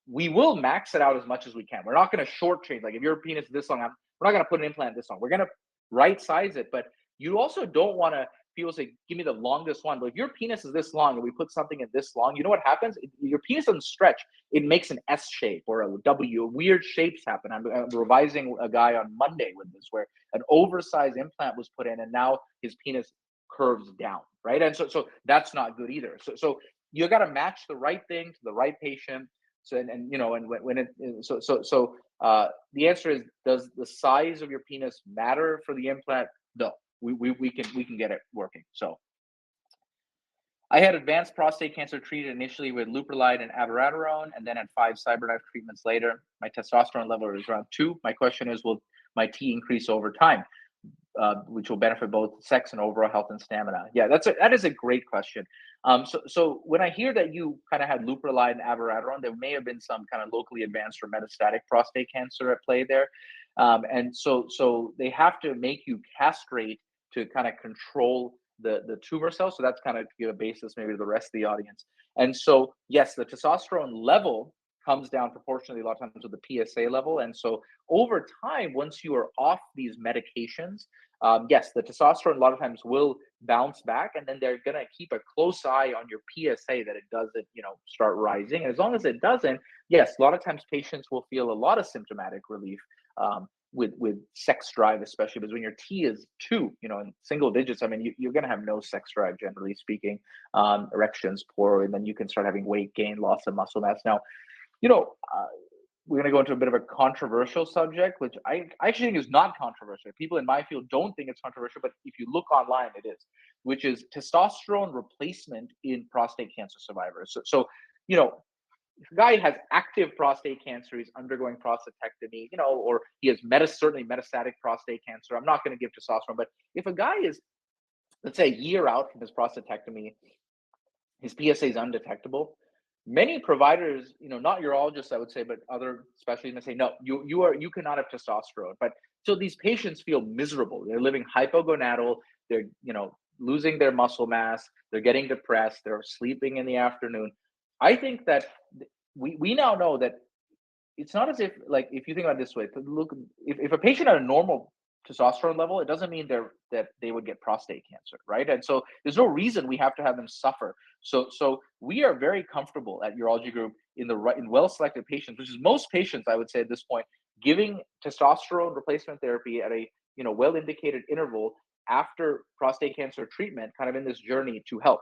[SPEAKER 1] we will max it out as much as we can. We're not going to shortchange. Like if your penis is this long, we're not going to put an implant this long. We're going to right size it, but you also don't want to. People say, "Give me the longest one." But if your penis is this long and we put something in this long, you know what happens? Your penis doesn't stretch. It makes an S shape or a W. Weird shapes happen. I'm revising a guy on Monday with this, where an oversized implant was put in, and now his penis curves down, right? And so that's not good either. So you got to match the right thing to the right patient. So and you know, and when it the answer is, does the size of your penis matter for the implant? No, we can get it working. So I had advanced prostate cancer treated initially with leuprolide and abiraterone, and then had 5 CyberKnife treatments later. My testosterone level is around 2. My question is, will my T increase over time, which will benefit both sex and overall health and stamina? Yeah, that is a great question. So when I hear that you kind of had leuprolide and abiraterone, there may have been some kind of locally advanced or metastatic prostate cancer at play there, and so they have to make you castrate to kind of control the tumor cells. So that's kind of give a basis maybe to the rest of the audience. And so yes, the testosterone level comes down proportionally a lot of times with the PSA level. And so over time, once you are off these medications, yes, the testosterone a lot of times will bounce back, and then they're going to keep a close eye on your PSA that it doesn't, start rising. And as long as it doesn't, yes, a lot of times patients will feel a lot of symptomatic relief with sex drive, especially because when your T is 2, in single digits, I mean, you're going to have no sex drive, generally speaking. Erections poor, and then you can start having weight gain, loss of muscle mass. Now, we're going to go into a bit of a controversial subject, which I actually think is not controversial. People in my field don't think it's controversial, but if you look online, it is, which is testosterone replacement in prostate cancer survivors. So if a guy has active prostate cancer, he's undergoing prostatectomy, or he has certainly metastatic prostate cancer, I'm not going to give testosterone. But if a guy is, let's say, a year out from his prostatectomy, his PSA is undetectable, many providers, not urologists, I would say, but other specialties may say, no, you cannot have testosterone. But so these patients feel miserable. They're living hypogonadal. They're, losing their muscle mass. They're getting depressed. They're sleeping in the afternoon. I think that we now know that it's not as if, like, if you think about it this way, look, if a patient had a normal testosterone level, it doesn't mean that they would get prostate cancer, right? And so there's no reason we have to have them suffer. So we are very comfortable at Urology Group in well-selected patients, which is most patients, I would say at this point, giving testosterone replacement therapy at a well-indicated interval after prostate cancer treatment, kind of in this journey to help.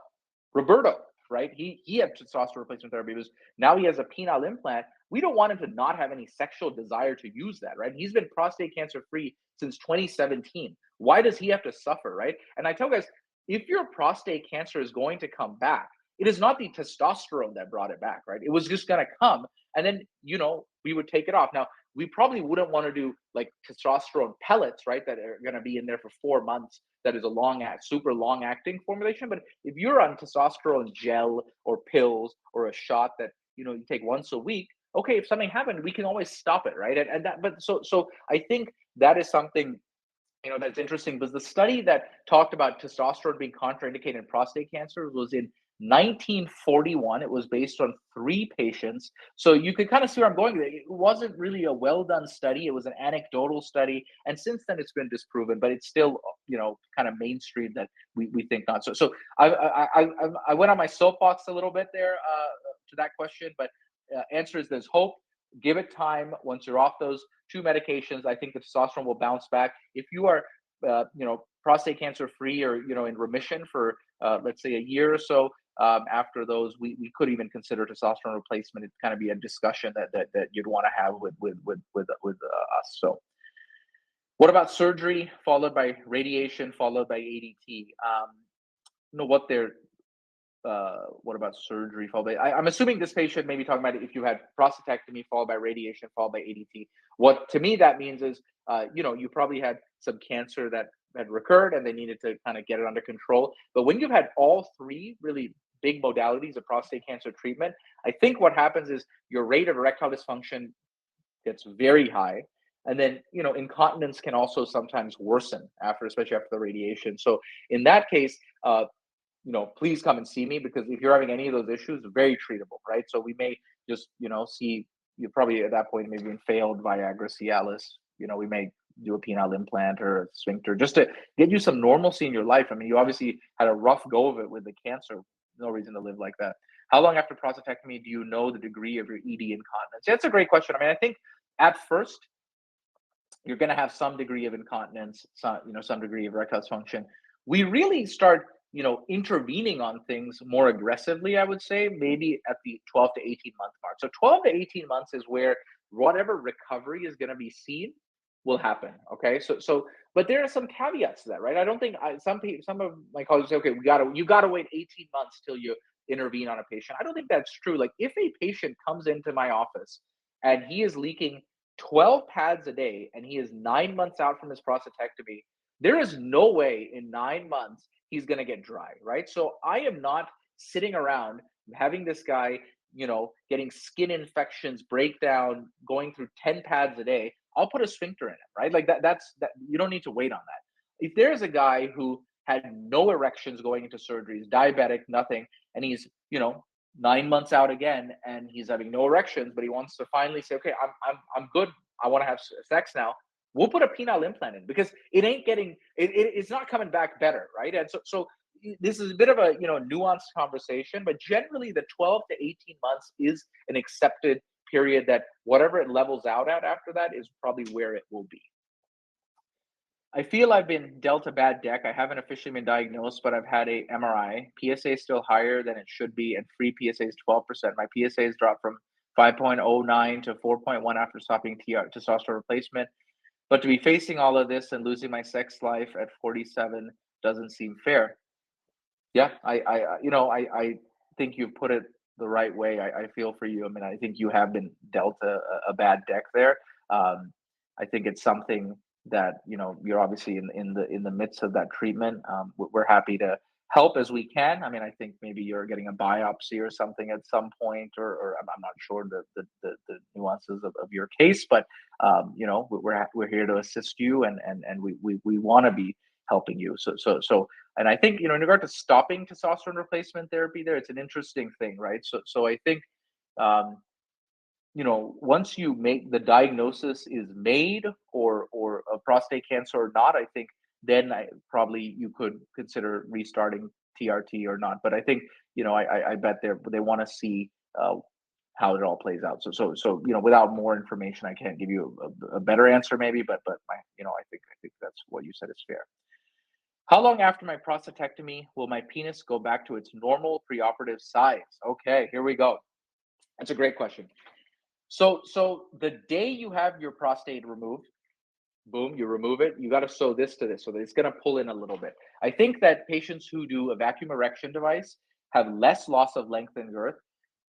[SPEAKER 1] Roberto, right? He had testosterone replacement therapy because now he has a penile implant. We don't want him to not have any sexual desire to use that, right? He's been prostate cancer free since 2017. Why does he have to suffer, right? And I tell guys, if your prostate cancer is going to come back, it is not the testosterone that brought it back, right? It was just going to come, and then, we would take it off. Now, we probably wouldn't want to do like testosterone pellets, right, that are going to be in there for 4 months. That is a super long acting formulation. But if you're on testosterone gel or pills or a shot that you take once a week, okay, if something happened, we can always stop it, right? And that, but so I think that is something that's interesting, because the study that talked about testosterone being contraindicated in prostate cancer was in 1941. It was based on 3 patients. So you could kind of see where I'm going. It wasn't really a well-done study. It was an anecdotal study. And since then it's been disproven, but it's still, kind of mainstream that we think not. So I went on my soapbox a little bit there to that question, but answer is there's hope. Give it time. Once you're off those 2 medications, I think the testosterone will bounce back. If you are, prostate cancer free or, in remission for, let's say, a year or so, after those, we could even consider testosterone replacement. It'd kind of be a discussion that you'd want to have with us. So what about surgery followed by radiation followed by ADT? What about surgery followed by, I'm assuming this patient may be talking about if you had prostatectomy followed by radiation followed by ADT. What to me that means is, you probably had some cancer that had recurred and they needed to kind of get it under control. But when you've had all 3 really big modalities of prostate cancer treatment, I think what happens is your rate of erectile dysfunction gets very high. And then, incontinence can also sometimes worsen especially after the radiation. So in that case, please come and see me, because if you're having any of those issues, very treatable, right? So we may just, see you probably at that point maybe been failed Viagra, Cialis. We may do a penile implant or a sphincter just to get you some normalcy in your life. I mean, you obviously had a rough go of it with the cancer. No reason to live like that. How long after prostatectomy do you know the degree of your ED incontinence? That's a great question. I mean, I think at first you're going to have some degree of incontinence, some degree of erectile dysfunction. We really start, intervening on things more aggressively, I would say, maybe at the 12 to 18 month mark. So 12 to 18 months is where whatever recovery is going to be seen will happen. Okay. But there are some caveats to that, right? I don't think some of my colleagues say, okay, you gotta wait 18 months till you intervene on a patient. I don't think that's true. Like if a patient comes into my office and he is leaking 12 pads a day and he is 9 months out from his prostatectomy, there is no way in 9 months he's going to get dry, right? So I am not sitting around having this guy, getting skin infections, breakdown, going through 10 pads a day. I'll put a sphincter in him, right? Like that's you don't need to wait on that. If there's a guy who had no erections going into surgery, he's diabetic, nothing, and he's, 9 months out again and he's having no erections, but he wants to finally say, okay, I'm good. I want to have sex now. We'll put a penile implant in because it's not coming back better, right? And so this is a bit of a nuanced conversation, but generally the 12 to 18 months is an accepted period that whatever it levels out at after that is probably where it will be. I feel I've been dealt a bad deck. I haven't officially been diagnosed, but I've had a MRI. PSA is still higher than it should be, and free PSA is 12%. My PSA has dropped from 5.09 to 4.1 after stopping testosterone replacement. But to be facing all of this and losing my sex life at 47 doesn't seem fair. Yeah, I think you've put it the right way. I feel for you. I mean, I think you have been dealt a bad deck there. I think it's something that you're obviously in the midst of that treatment. We're happy to help as we can. I mean, I think maybe you're getting a biopsy or something at some point, or I'm not sure the nuances of your case, but we're here to assist you, and we want to be helping you. So, and I think in regard to stopping testosterone replacement therapy, it's an interesting thing, right? So I think once you make the diagnosis is made or a prostate cancer or not, I think then probably you could consider restarting TRT or not. But I think, I bet they want to see how it all plays out. So without more information, I can't give you a better answer maybe, but I think that's what you said is fair. How long after my prostatectomy will my penis go back to its normal preoperative size? Okay, here we go. That's a great question. So the day you have your prostate removed, boom, you remove it, you got to sew this to this so that it's going to pull in a little bit. I think that patients who do a vacuum erection device have less loss of length and girth.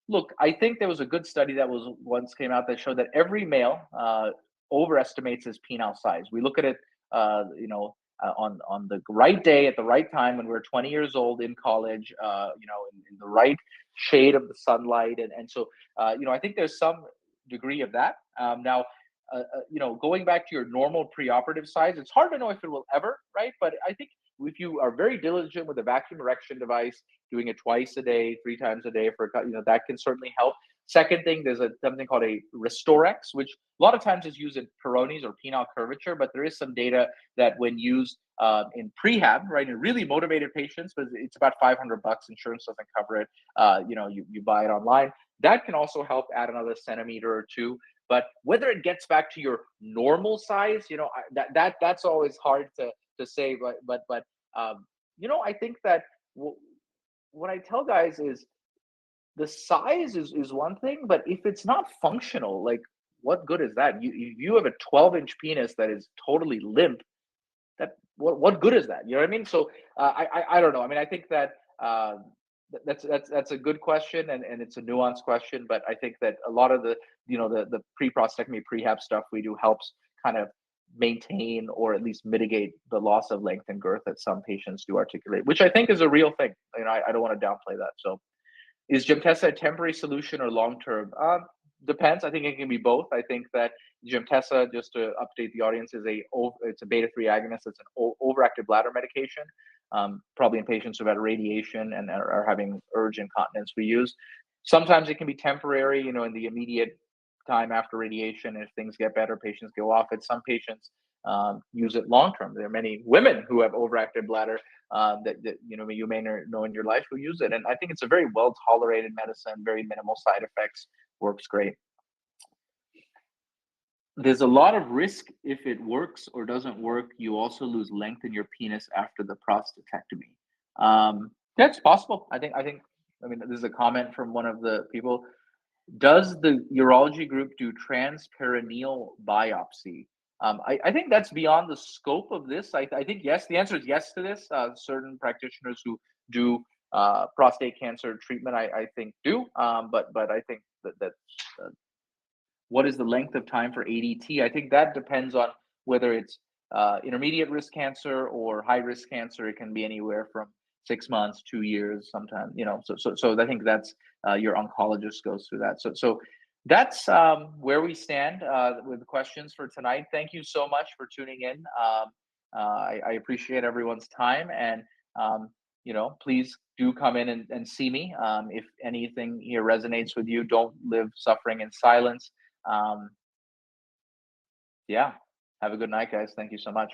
[SPEAKER 1] Look, I think there was a good study that was once came out that showed that every male overestimates his penile size. We look at it, on the right day at the right time when we're 20 years old in college, in the right shade of the sunlight, and so I think there's some degree of that. Now, going back to your normal preoperative size, it's hard to know if it will ever, right? But I think if you are very diligent with a vacuum erection device, doing it twice a day, 3 times a day that can certainly help. Second thing, there's something called a Restorex, which a lot of times is used in Peyronie's or penile curvature, but there is some data that when used in prehab, right, in really motivated patients, but it's about $500, insurance doesn't cover it. You buy it online. That can also help add another centimeter or 2. But whether it gets back to your normal size, that's always hard to say. But I think that what I tell guys is the size is one thing, but if it's not functional, like what good is that? You have a 12-inch penis that is totally limp. What good is that? You know what I mean? So I don't know. I mean, I think that that's a good question, and it's a nuanced question, but I think that a lot of the pre-prostatectomy prehab stuff we do helps kind of maintain or at least mitigate the loss of length and girth that some patients do articulate, which I think is a real thing. I don't want to downplay that. So is Gemtesa a temporary solution or long-term? Depends. I think it can be both. I think that Gemtesa, just to update the audience, it's a beta-3 agonist. It's an overactive bladder medication, probably in patients who've had radiation and are having urge incontinence we use. Sometimes it can be temporary, in the immediate time after radiation. If things get better, patients go off it. Some patients use it long term. There are many women who have overactive bladder that you may know in your life who use it, and I think it's a very well tolerated medicine, very minimal side effects, works great. There's a lot of risk if it works or doesn't work. You also lose length in your penis after the prostatectomy. That's possible. I mean, this is a comment from one of the people. Does the urology group do transperineal biopsy? I think that's beyond the scope of this. I think yes. The answer is yes to this. Certain practitioners who do prostate cancer treatment, I think do. But I think that what is the length of time for ADT? I think that depends on whether it's intermediate risk cancer or high risk cancer. It can be anywhere from 6 months, 2 years, sometimes, so I think that's your oncologist goes through that. So that's where we stand with the questions for tonight. Thank you so much for tuning in. I appreciate everyone's time, and please do come in and see me. If anything here resonates with you, don't live suffering in silence. Yeah, have a good night, guys. Thank you so much.